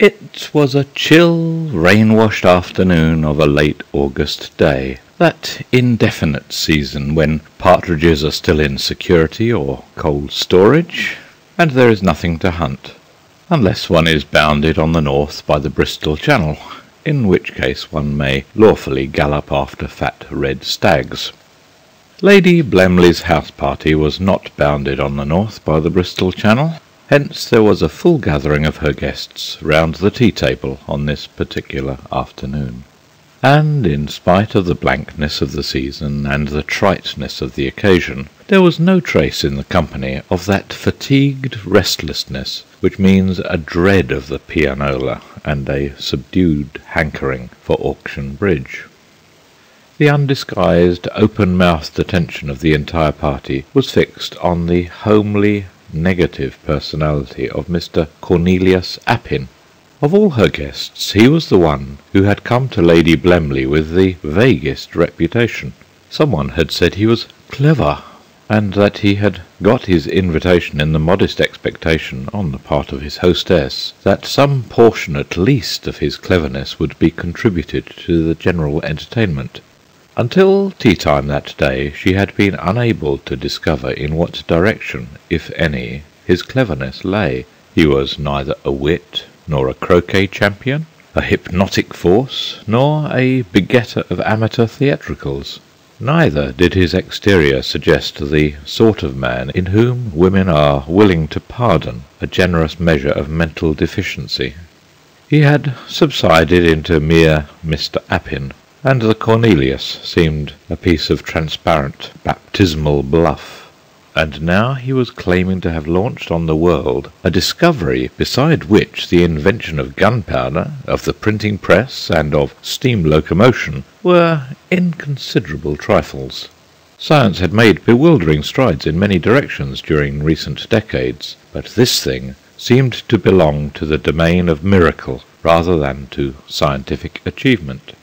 It was a chill, rain-washed afternoon of a late August day, that indefinite season when partridges are still in security or cold storage, and there is nothing to hunt, unless one is bounded on the north by the Bristol Channel, in which case one may lawfully gallop after fat red stags. Lady Blemley's house-party was not bounded on the north by the Bristol Channel. Hence there was a full gathering of her guests round the tea-table on this particular afternoon. And in spite of the blankness of the season and the triteness of the occasion, there was no trace in the company of that fatigued restlessness which means a dread of the pianola and a subdued hankering for auction bridge. The undisguised, open-mouthed attention of the entire party was fixed on the homely, negative personality of Mr. Cornelius Appin. Of all her guests, he was the one who had come to Lady Blemley with the vaguest reputation. Someone had said he was clever, and that he had got his invitation in the modest expectation, on the part of his hostess, that some portion at least of his cleverness would be contributed to the general entertainment. Until tea-time that day she had been unable to discover in what direction, if any, his cleverness lay. He was neither a wit, nor a croquet champion, a hypnotic force, nor a begetter of amateur theatricals. Neither did his exterior suggest the sort of man in whom women are willing to pardon a generous measure of mental deficiency. He had subsided into mere Mr. Appin, and the Cornelius seemed a piece of transparent baptismal bluff. And now he was claiming to have launched on the world a discovery beside which the invention of gunpowder, of the printing press, and of steam locomotion were inconsiderable trifles. Science had made bewildering strides in many directions during recent decades, but this thing seemed to belong to the domain of miracle rather than to scientific achievement.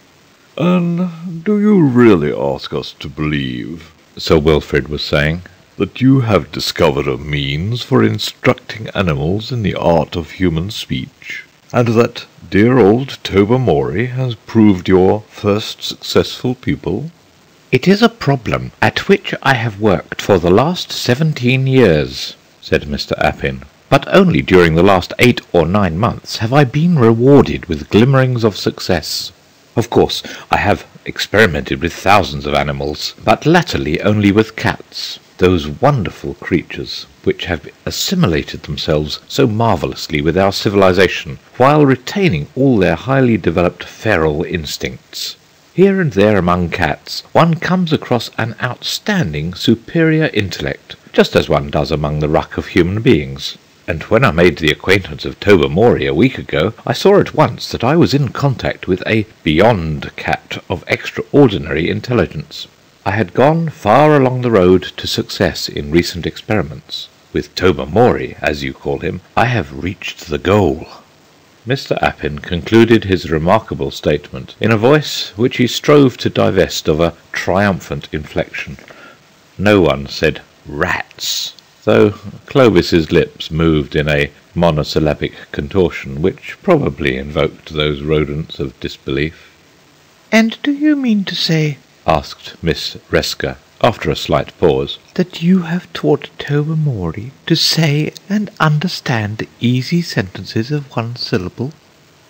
"And do you really ask us to believe," Sir Wilfrid was saying, "that you have discovered a means for instructing animals in the art of human speech, and that dear old Tobermory has proved your first successful pupil?" "It is a problem at which I have worked for the last 17 years, said Mr. Appin, "but only during the last 8 or 9 months have I been rewarded with glimmerings of success. Of course, I have experimented with thousands of animals, but latterly only with cats, those wonderful creatures which have assimilated themselves so marvellously with our civilization, while retaining all their highly developed feral instincts. Here and there among cats one comes across an outstanding superior intellect, just as one does among the ruck of human beings. And when I made the acquaintance of Tobermory a week ago, I saw at once that I was in contact with a beyond cat of extraordinary intelligence. I had gone far along the road to success in recent experiments. With Tobermory, as you call him, I have reached the goal." Mr. Appin concluded his remarkable statement in a voice which he strove to divest of a triumphant inflection. No one said "rats," though Clovis's lips moved in a monosyllabic contortion which probably invoked those rodents of disbelief. "And do you mean to say," asked Miss Resker, after a slight pause, "that you have taught Tobermory to say and understand easy sentences of one syllable?"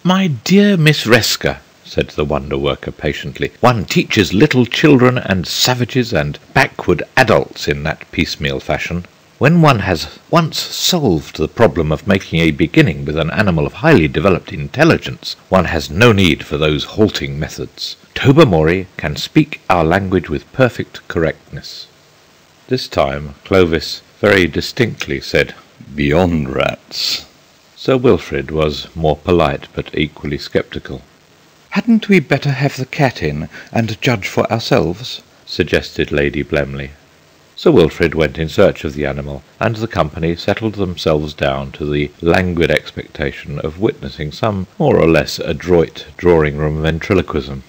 "My dear Miss Resker," said the wonder-worker patiently, "one teaches little children and savages and backward adults in that piecemeal fashion. When one has once solved the problem of making a beginning with an animal of highly developed intelligence, one has no need for those halting methods. Tobermory can speak our language with perfect correctness." This time Clovis very distinctly said, "beyond rats." Sir Wilfrid was more polite, but equally sceptical. "Hadn't we better have the cat in, and judge for ourselves?" suggested Lady Blemley. Sir Wilfrid went in search of the animal, and the company settled themselves down to the languid expectation of witnessing some more or less adroit drawing-room ventriloquism.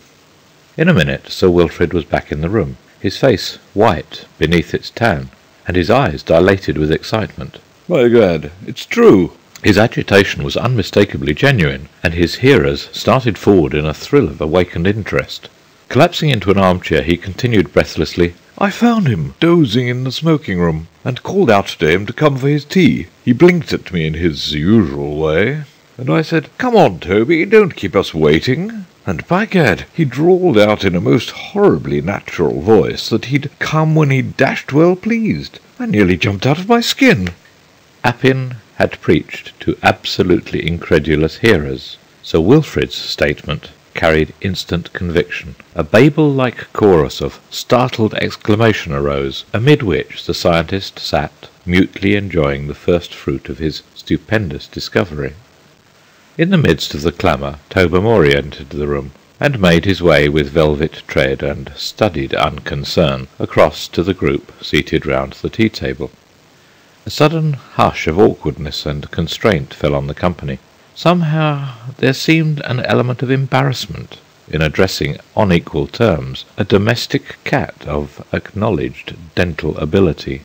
In a minute Sir Wilfrid was back in the room, his face white beneath its tan, and his eyes dilated with excitement. "By Gad, it's true!" His agitation was unmistakably genuine, and his hearers started forward in a thrill of awakened interest. Collapsing into an armchair, he continued breathlessly, "I found him dozing in the smoking room, and called out to him to come for his tea. He blinked at me in his usual way, and I said, 'Come on, Toby, don't keep us waiting.' And by gad, he drawled out in a most horribly natural voice that he'd come when he dashed well pleased. I nearly jumped out of my skin." Appin had preached to absolutely incredulous hearers. Sir Wilfrid's statement carried instant conviction. A Babel-like chorus of startled exclamation arose, amid which the scientist sat, mutely enjoying the first fruit of his stupendous discovery. In the midst of the clamour, Tobermory entered the room, and made his way with velvet tread and studied unconcern across to the group seated round the tea-table. A sudden hush of awkwardness and constraint fell on the company. Somehow there seemed an element of embarrassment in addressing on equal terms a domestic cat of acknowledged dental ability.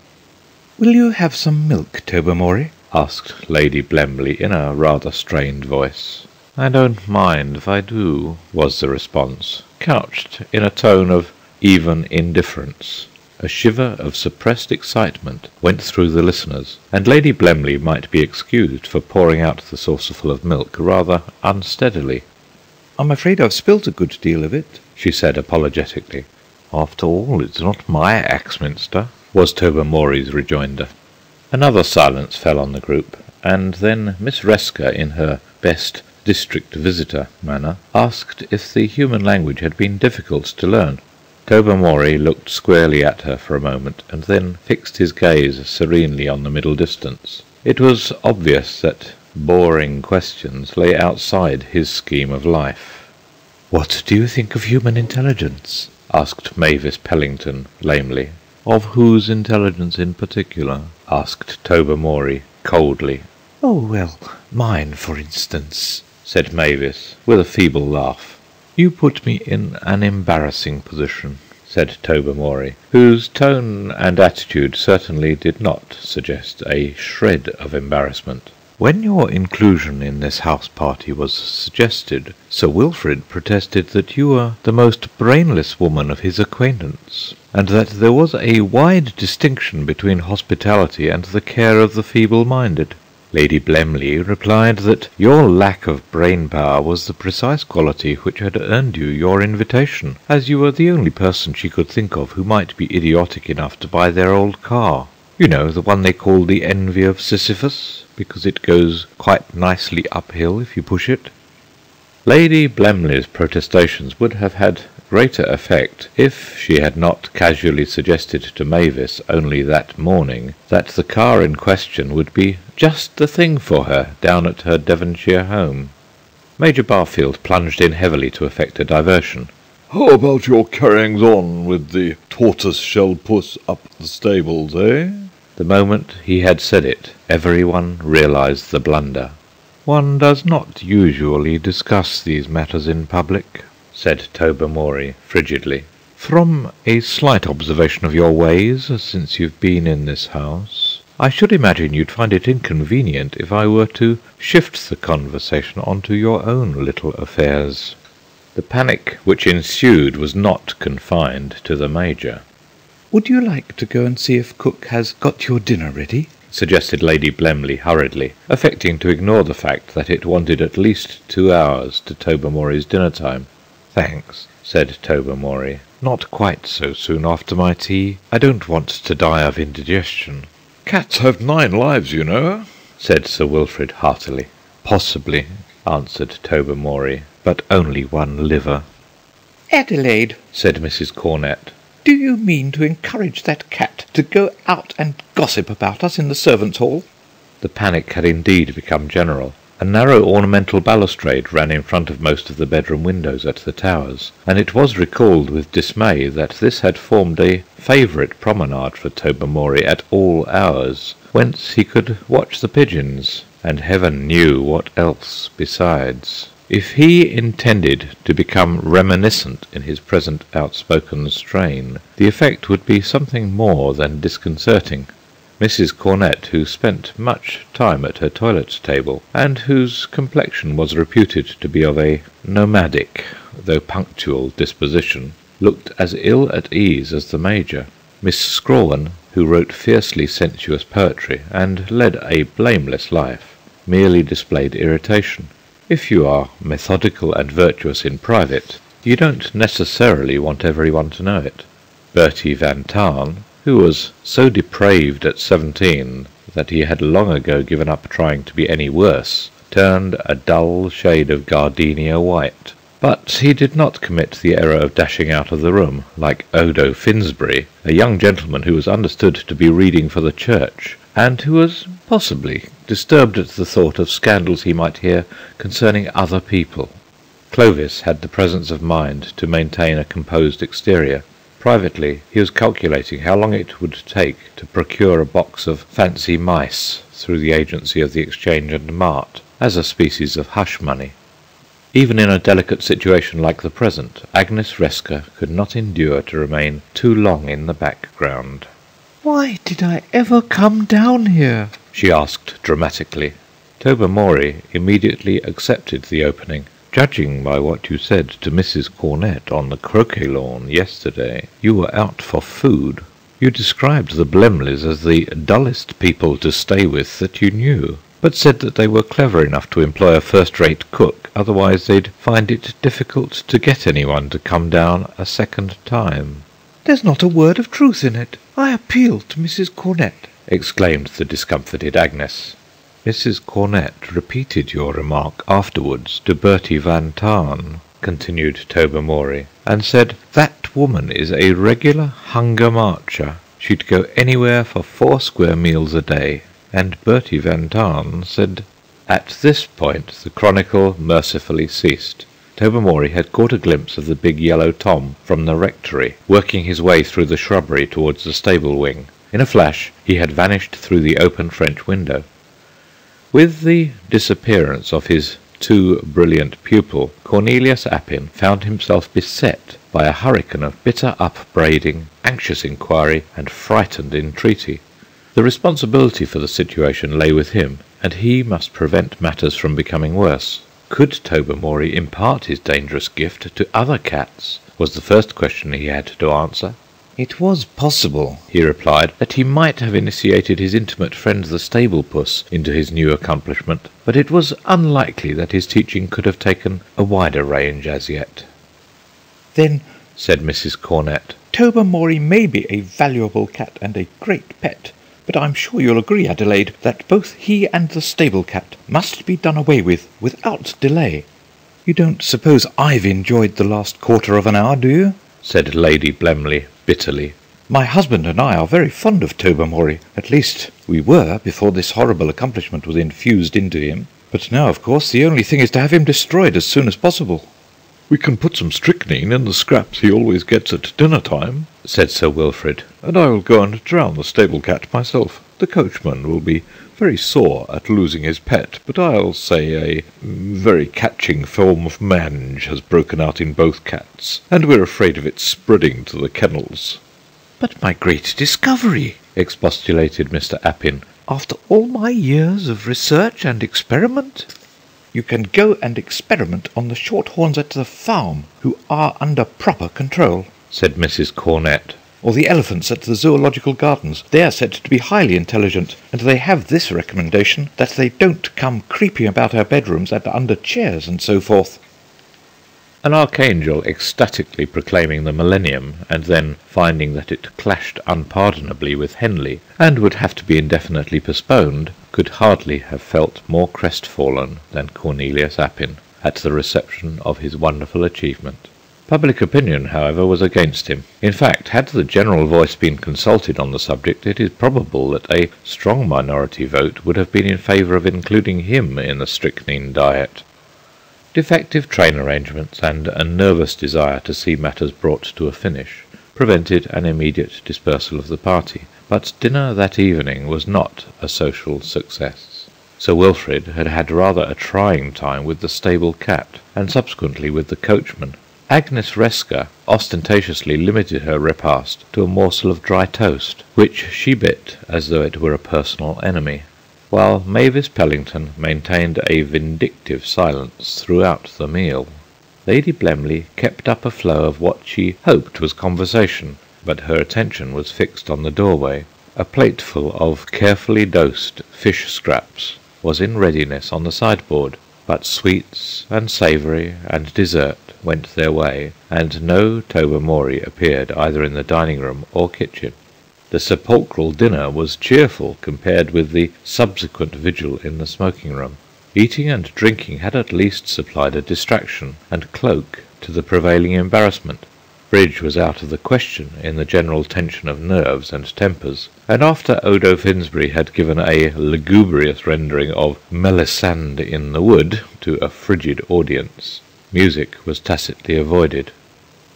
"Will you have some milk, Tobermory?" asked Lady Blemley in a rather strained voice. "I don't mind if I do," was the response, couched in a tone of even indifference. A shiver of suppressed excitement went through the listeners, and Lady Blemley might be excused for pouring out the saucerful of milk rather unsteadily. "I'm afraid I've spilt a good deal of it," she said apologetically. "After all, it's not my Axminster," was Tobermory's rejoinder. Another silence fell on the group, and then Miss Resker, in her best district visitor manner, asked if the human language had been difficult to learn. Tobermory looked squarely at her for a moment, and then fixed his gaze serenely on the middle distance. It was obvious that boring questions lay outside his scheme of life. "What do you think of human intelligence?" asked Mavis Pellington lamely. "Of whose intelligence in particular?" asked Tobermory coldly. "Oh, well, mine, for instance," said Mavis, with a feeble laugh. "You put me in an embarrassing position," said Tobermory, whose tone and attitude certainly did not suggest a shred of embarrassment. "When your inclusion in this house party was suggested, Sir Wilfrid protested that you were the most brainless woman of his acquaintance, and that there was a wide distinction between hospitality and the care of the feeble-minded. Lady Blemley replied that your lack of brain power was the precise quality which had earned you your invitation, as you were the only person she could think of who might be idiotic enough to buy their old car. You know, the one they call the envy of Sisyphus, because it goes quite nicely uphill if you push it." Lady Blemley's protestations would have had greater effect if she had not casually suggested to Mavis only that morning that the car in question would be just the thing for her down at her Devonshire home. Major Barfield plunged in heavily to effect a diversion. "How about your carryings on with the tortoise-shell puss up the stables, eh?" The moment he had said it, everyone realized the blunder. "One does not usually discuss these matters in public," said Tobermory frigidly. "From a slight observation of your ways since you've been in this house, I should imagine you'd find it inconvenient if I were to shift the conversation onto your own little affairs." The panic which ensued was not confined to the Major. "Would you like to go and see if cook has got your dinner ready?" suggested Lady Blemley hurriedly, affecting to ignore the fact that it wanted at least 2 hours to Tobermory's dinner time. "Thanks," said Tobermory. "Not quite so soon after my tea. I don't want to die of indigestion." "Cats have 9 lives, you know," said Sir Wilfrid heartily. "Possibly," answered Tobermory, "but only 1 liver." "Adelaide," said Mrs. Cornett, "do you mean to encourage that cat to go out and gossip about us in the servants' hall?" The panic had indeed become general. A narrow ornamental balustrade ran in front of most of the bedroom windows at the Towers, and it was recalled with dismay that this had formed a favourite promenade for Tobermory at all hours, whence he could watch the pigeons, and heaven knew what else besides. If he intended to become reminiscent in his present outspoken strain, the effect would be something more than disconcerting. Mrs. Cornett, who spent much time at her toilet table, and whose complexion was reputed to be of a nomadic, though punctual disposition, looked as ill at ease as the Major. Miss Scrawen, who wrote fiercely sensuous poetry, and led a blameless life, merely displayed irritation. If you are methodical and virtuous in private, you don't necessarily want everyone to know it. Bertie van Tahn, who was so depraved at 17 that he had long ago given up trying to be any worse, turned a dull shade of gardenia white. But he did not commit the error of dashing out of the room, like Odo Finsbury, a young gentleman who was understood to be reading for the church, and who was possibly disturbed at the thought of scandals he might hear concerning other people. Clovis had the presence of mind to maintain a composed exterior. Privately, he was calculating how long it would take to procure a box of fancy mice through the agency of the Exchange and Mart, as a species of hush money. Even in a delicate situation like the present, Agnes Resker could not endure to remain too long in the background. "Why did I ever come down here?" she asked dramatically. Tobermory immediately accepted the opening. "Judging by what you said to Mrs. Cornett on the croquet lawn yesterday, you were out for food. You described the Blemleys as the dullest people to stay with that you knew, but said that they were clever enough to employ a first-rate cook, otherwise they'd find it difficult to get anyone to come down a second time." "There's not a word of truth in it. I appeal to Mrs. Cornett," exclaimed the discomfited Agnes. "Mrs. Cornett repeated your remark afterwards to Bertie van Tahn," continued Tobermory, "and said, 'That woman is a regular hunger marcher. She'd go anywhere for 4 square meals a day.' And Bertie van Tahn said—" At this point the chronicle mercifully ceased. Tobermory had caught a glimpse of the big yellow Tom from the rectory, working his way through the shrubbery towards the stable wing. In a flash he had vanished through the open French window. With the disappearance of his too brilliant pupil, Cornelius Appin found himself beset by a hurricane of bitter upbraiding, anxious inquiry, and frightened entreaty. The responsibility for the situation lay with him, and he must prevent matters from becoming worse. Could Tobermory impart his dangerous gift to other cats, was the first question he had to answer. It was possible, he replied, that he might have initiated his intimate friend the stable puss into his new accomplishment, but it was unlikely that his teaching could have taken a wider range as yet. "Then," said Mrs. Cornett, "Tobermory may be a valuable cat and a great pet, but I'm sure you'll agree, Adelaide, that both he and the stable cat must be done away with without delay. You don't suppose I've enjoyed the last quarter of an hour, do you?" said Lady Blemley bitterly. "My husband and I are very fond of Tobermory. At least, we were before this horrible accomplishment was infused into him. But now, of course, the only thing is to have him destroyed as soon as possible." "We can put some strychnine in the scraps he always gets at dinner-time," said Sir Wilfrid, "and I will go and drown the stable cat myself. The coachman will be very sore at losing his pet, but I'll say a very catching form of mange has broken out in both cats, and we're afraid of it spreading to the kennels." "But my great discovery," expostulated Mr. Appin, "after all my years of research and experiment." "You can go and experiment on the shorthorns at the farm, who are under proper control," said Mrs. Cornett. "or the elephants at the Zoological Gardens. They are said to be highly intelligent, and they have this recommendation, that they don't come creeping about our bedrooms and under chairs and so forth." An archangel ecstatically proclaiming the millennium, and then finding that it clashed unpardonably with Henley, and would have to be indefinitely postponed, could hardly have felt more crestfallen than Cornelius Appin at the reception of his wonderful achievement. Public opinion, however, was against him. In fact, had the general voice been consulted on the subject, it is probable that a strong minority vote would have been in favour of including him in the strychnine diet. Defective train arrangements and a nervous desire to see matters brought to a finish prevented an immediate dispersal of the party, but dinner that evening was not a social success. Sir Wilfrid had had rather a trying time with the stable cat, and subsequently with the coachman. Agnes Resker ostentatiously limited her repast to a morsel of dry toast, which she bit as though it were a personal enemy, while Mavis Pellington maintained a vindictive silence throughout the meal. Lady Blemley kept up a flow of what she hoped was conversation, but her attention was fixed on the doorway. A plateful of carefully dosed fish scraps was in readiness on the sideboard, but sweets and savoury and dessert went their way, and no Tobermory appeared either in the dining-room or kitchen. The sepulchral dinner was cheerful compared with the subsequent vigil in the smoking-room. Eating and drinking had at least supplied a distraction and cloak to the prevailing embarrassment. Bridge was out of the question in the general tension of nerves and tempers, and after Odo Finsbury had given a lugubrious rendering of Melisande in the Wood to a frigid audience, music was tacitly avoided.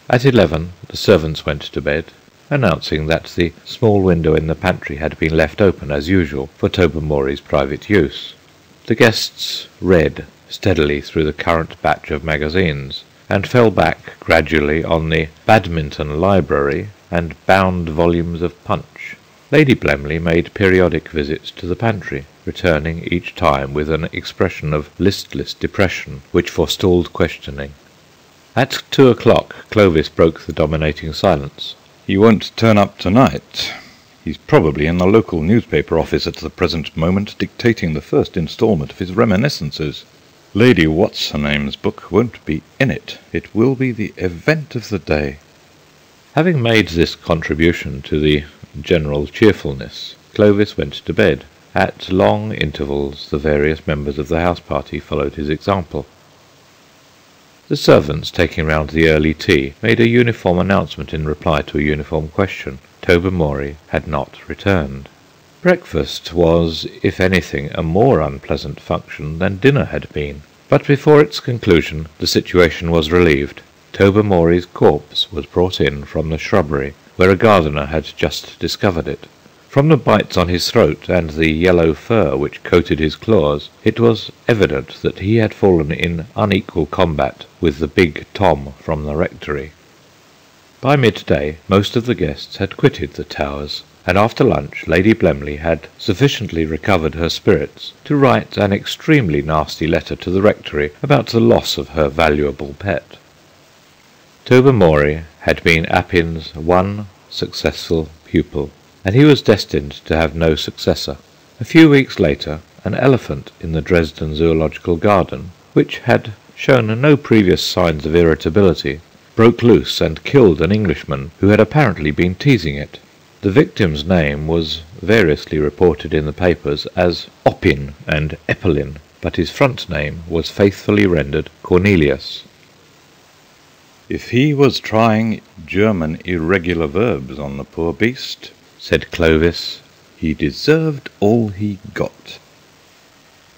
At 11 the servants went to bed, announcing that the small window in the pantry had been left open as usual for Tobermory's private use. The guests read steadily through the current batch of magazines, and fell back gradually on the Badminton Library and bound volumes of Punch. Lady Blemley made periodic visits to the pantry, returning each time with an expression of listless depression which forestalled questioning. At 2 o'clock Clovis broke the dominating silence. "He won't turn up tonight. He's probably in the local newspaper office at the present moment, dictating the first instalment of his reminiscences. Lady What's-her-name's book won't be in it. It will be the event of the day." Having made this contribution to the general cheerfulness, Clovis went to bed. At long intervals the various members of the house party followed his example. The servants, taking round the early tea, made a uniform announcement in reply to a uniform question. Tobermory had not returned. Breakfast was, if anything, a more unpleasant function than dinner had been, but before its conclusion the situation was relieved. Tobermory's corpse was brought in from the shrubbery, where a gardener had just discovered it. From the bites on his throat and the yellow fur which coated his claws, it was evident that he had fallen in unequal combat with the big Tom from the rectory. By midday most of the guests had quitted the Towers, and after lunch Lady Blemley had sufficiently recovered her spirits to write an extremely nasty letter to the rectory about the loss of her valuable pet. Tobermory had been Appin's one successful pupil, and he was destined to have no successor. A few weeks later an elephant in the Dresden Zoological Garden, which had shown no previous signs of irritability, broke loose and killed an Englishman who had apparently been teasing it. The victim's name was variously reported in the papers as Oppin and Eppelin, but his front name was faithfully rendered Cornelius. "If he was trying German irregular verbs on the poor beast," said Clovis, "he deserved all he got."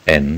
End